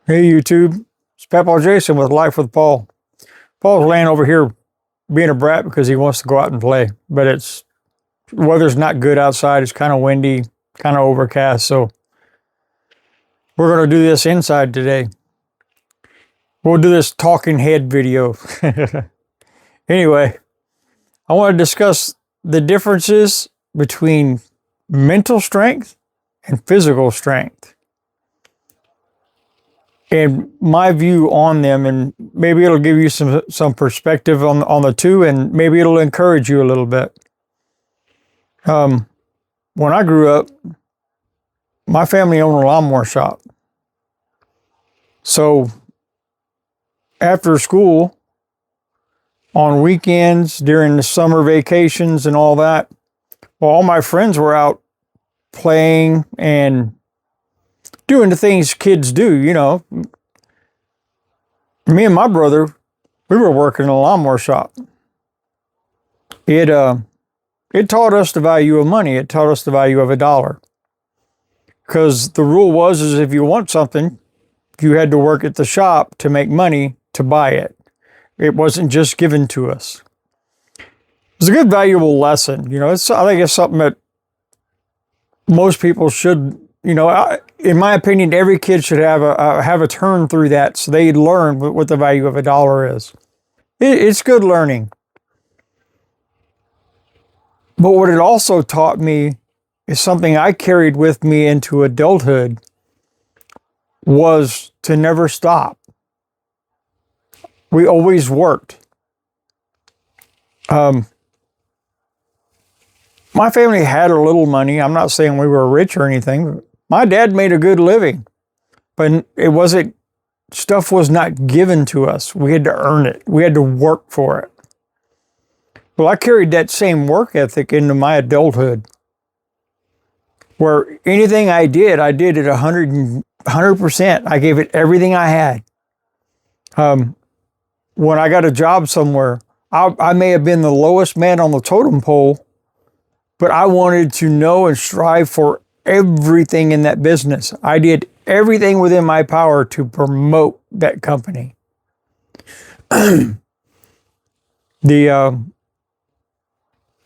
Hey YouTube, it's Papa Jason with Life with Paul. Paul's laying over here being a brat because he wants to go out and play, but weather's not good outside. It's kind of windy, kind of overcast, so we're going to do this inside today. We'll do this talking head video. Anyway, I want to discuss the differences between mental strength and physical strength, and my view on them, and maybe it'll give you some perspective on the two, and maybe it'll encourage you a little bit. When I grew up, my family owned a lawnmower shop. So after school, on weekends, during the summer vacations and all that, well, all my friends were out playing and doing the things kids do, you know. Me and my brother, we were working in a lawnmower shop. It taught us the value of money. It taught us the value of a dollar. Because the rule was is if you want something, you had to work at the shop to make money to buy it. It wasn't just given to us. It was a good, valuable lesson. You know, I think it's something that most people should, you know, in my opinion, every kid should have a turn through that so they learn what the value of a dollar is. It's good learning. But what it also taught me is something I carried with me into adulthood, was to never stop. We always worked. My family had a little money. I'm not saying we were rich or anything. My dad made a good living, but stuff was not given to us. We had to earn it. We had to work for it. Well, I carried that same work ethic into my adulthood, where anything I did at 100%. I gave it everything I had. When I got a job somewhere, I may have been the lowest man on the totem pole, but I wanted to know and strive for everything in that business. I did everything within my power to promote that company. The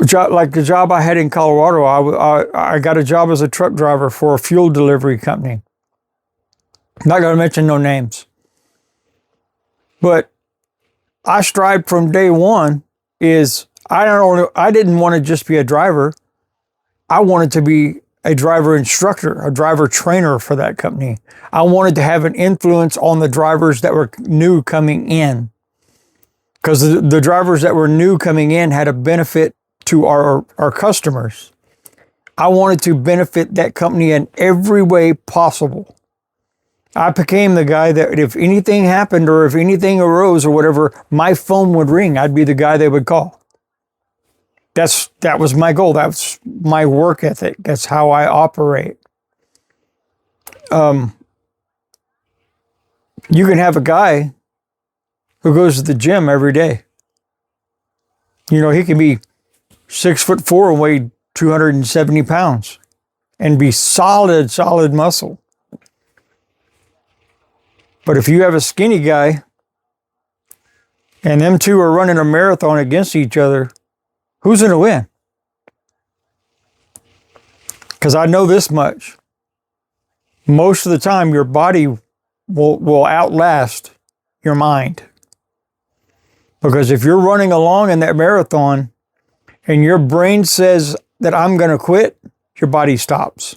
job I had in Colorado, I got a job as a truck driver for a fuel delivery company. Not going to mention no names. But I strived from day one I didn't want to just be a driver. I wanted to be a driver instructor, a driver trainer for that company. I wanted to have an influence on the drivers that were new coming in. Because the drivers that were new coming in had a benefit to our customers. I wanted to benefit that company in every way possible. I became the guy that if anything happened or if anything arose or whatever, my phone would ring. I'd be the guy they would call. That was my goal. That's my work ethic. That's how I operate. You can have a guy who goes to the gym every day. You know, he can be 6'4" and weigh 270 pounds and be solid muscle. But if you have a skinny guy and them two are running a marathon against each other, who's going to win? Because I know this much. Most of the time, your body will outlast your mind. Because if you're running along in that marathon and your brain says that I'm going to quit, your body stops.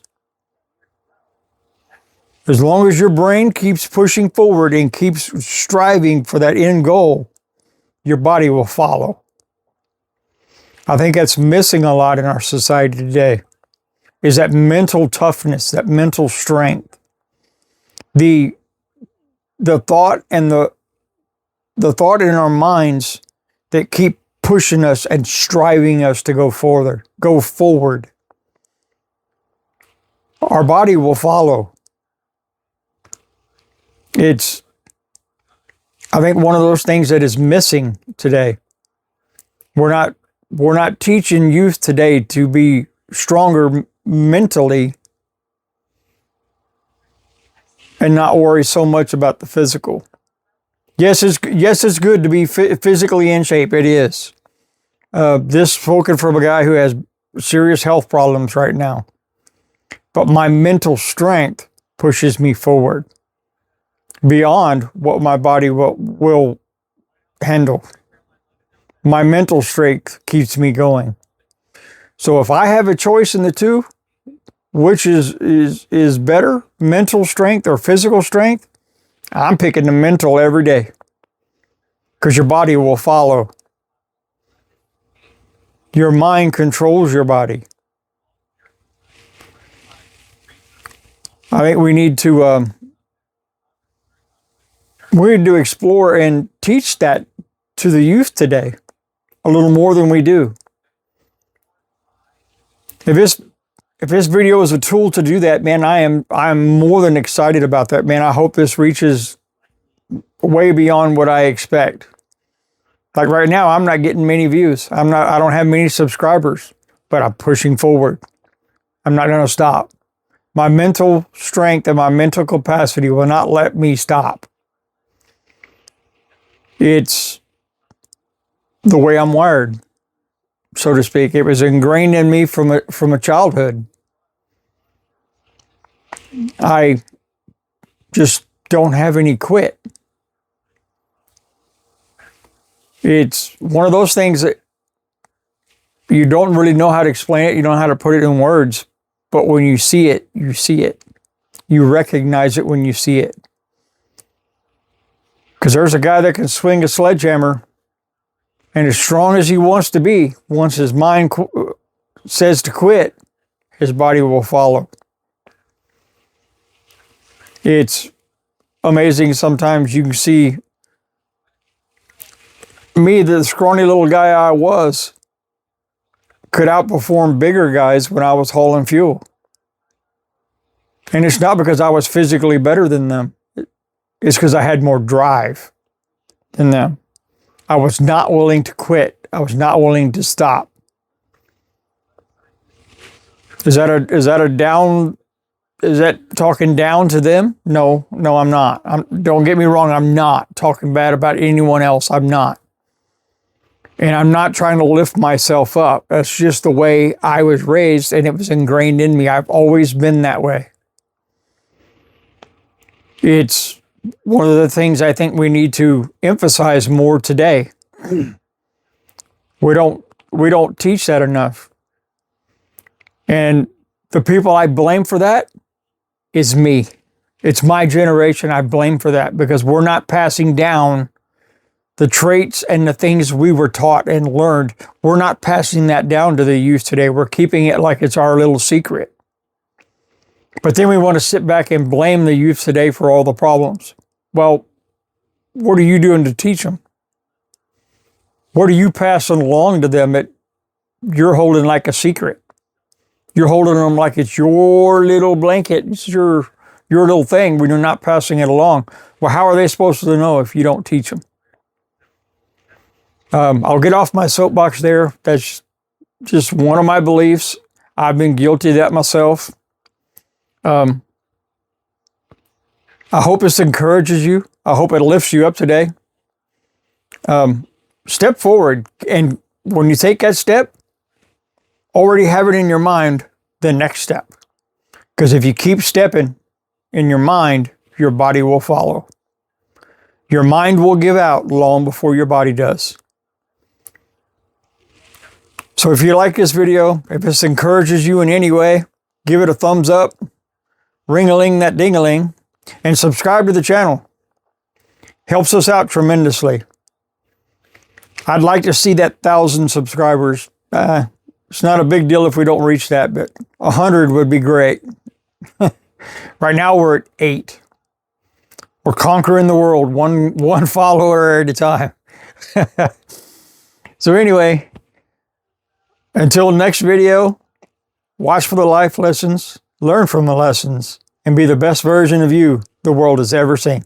As long as your brain keeps pushing forward and keeps striving for that end goal, your body will follow. I think that's missing a lot in our society today, is that mental toughness, that mental strength. The thought and the thought in our minds that keep pushing us and striving us to go forward. Our body will follow. It's, I think, one of those things that is missing today. We're not teaching youth today to be stronger mentally and not worry so much about the physical. Yes, it's good to be physically in shape. It is. This spoken from a guy who has serious health problems right now. But my mental strength pushes me forward beyond what my body will handle. My mental strength keeps me going. So if I have a choice in the two, which is better, mental strength or physical strength, I'm picking the mental every day, because your body will follow. Your mind controls your body. I think we need to explore and teach that to the youth today a little more than we do. If this video is a tool to do that, man, I'm more than excited about that, man. I hope this reaches way beyond what I expect. Like right now, I'm not getting many views. I don't have many subscribers, but I'm pushing forward. I'm not going to stop. My mental strength and my mental capacity will not let me stop. It's the way I'm wired, so to speak. It was ingrained in me from a childhood. I just don't have any quit. It's one of those things that you don't really know how to explain it. You don't know how to put it in words. But when you see it, you see it. You recognize it when you see it. Because there's a guy that can swing a sledgehammer, and as strong as he wants to be, once his mind says to quit, his body will follow. It's amazing sometimes you can see me, the scrawny little guy I was, could outperform bigger guys when I was hauling fuel. And it's not because I was physically better than them. It's because I had more drive than them. I was not willing to quit. I was not willing to stop. Is that talking down to them? No, I'm not. Don't get me wrong. I'm not talking bad about anyone else. I'm not. And I'm not trying to lift myself up. That's just the way I was raised, and it was ingrained in me. I've always been that way. It's one of the things I think we need to emphasize more today. We don't teach that enough. And the people I blame for that is me. It's my generation I blame for that, because we're not passing down the traits and the things we were taught and learned. We're not passing that down to the youth today. We're keeping it like it's our little secret. But then we want to sit back and blame the youth today for all the problems. Well, what are you doing to teach them? What are you passing along to them that you're holding like a secret? You're holding them like it's your little blanket. It's your little thing when you're not passing it along. Well, how are they supposed to know if you don't teach them? I'll get off my soapbox there. That's just one of my beliefs. I've been guilty of that myself. I hope this encourages you. I hope it lifts you up today. Step forward, and when you take that step, already have it in your mind the next step. Because if you keep stepping in your mind, your body will follow. Your mind will give out long before your body does. So if you like this video, if this encourages you in any way, give it a thumbs up, ring-a-ling that ding-a-ling, and subscribe to the channel. Helps us out tremendously. I'd like to see that 1,000 subscribers. It's not a big deal if we don't reach that, but 100 would be great. Right now we're at 8. We're conquering the world, one follower at a time. So anyway, until next video, watch for the life lessons, learn from the lessons, and be the best version of you the world has ever seen.